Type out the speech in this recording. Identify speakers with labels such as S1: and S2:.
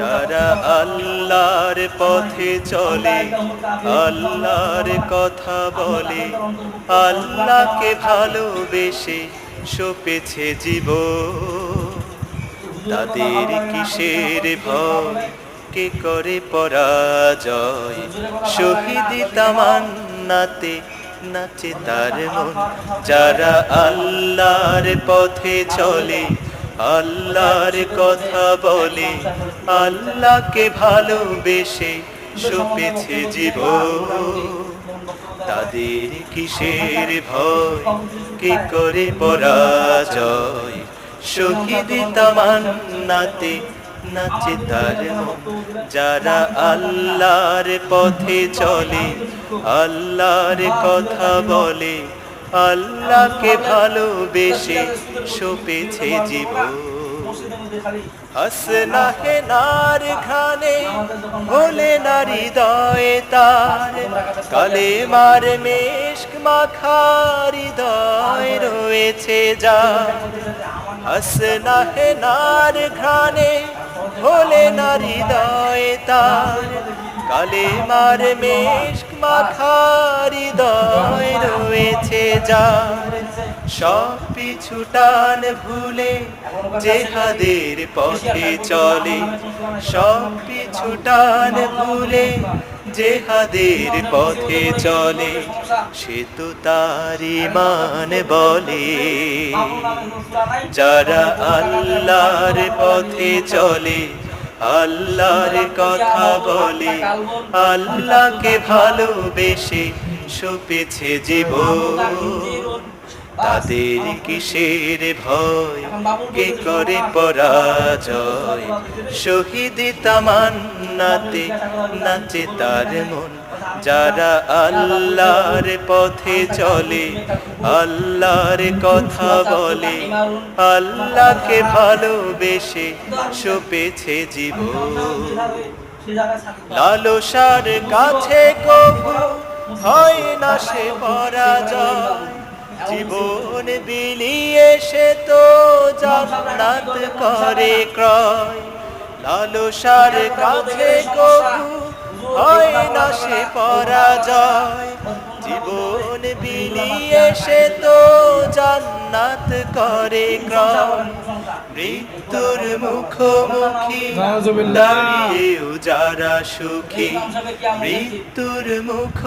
S1: যারা আল্লাহর পথে চলে, আল্লাহর কথা বলে, আল্লাহকে ভালোবেসে সপেছে জীবন, তাদের কিসের ভয়, কে করে পরাজয়। শহীদ তামান্নাতে নাচে তার মন। যারা আল্লাহর পথে চলে, আল্লাহর কথা বলে, আল্লাহকে ভালোবেসে সপেছে জীবন, তাদের কিসের ভয়, কে করে পরাজয়। শহীদ তামান্নাতে নাচে তার মন। যারা আল্লাহর পথে চলে, আল্লাহর কথা বলে, আল্লাহকে ভালোবেসে সপেছে জীবন। হাসনাহে নার ঘানে ভোলে নারী হৃদয়ে তার, কালেমার মেশক মাখা হৃদয় রয়েছে যার। হাসনাহে নার ঘানে ভোলে নারী হৃদয়ে তার, কালেমার মেশক মাখা হৃদয় রয়েছে যার। সব পিছু টান ভুলে জেহাদের পথে চলে, সব পিছু টান ভুলে জেহাদের পথে চলে, সে তো তার ঈমান বলে। যারা আল্লাহর পথে চলে, আল্লাহর কথা বলে, আল্লাহকে ভালোবেসে সপেছে জীবন, তাদের কিসের ভয়, কে করে পরাজয়। শহীদ তামান্নাতে নাচে তার মন। যারা আল্লাহর পথে চলে, আল্লাহর কথা বলে, আল্লাহকে ভালোবেসে সপেছে জীবন। লালসার কাছে কবু হয় না সে পরাজয়, জীবন বিলিয়ে সে তো জান্নাত করে ক্রয়। লালসার কাছে কবু হয় না সে পরাজয়, জীবন বিলিয়ে সে তো জান্নাত করে ক্রয়। মৃত্যুর মুখোমুখি দাঁড়িয়েও যারা সুখী, মৃত্যুর মুখ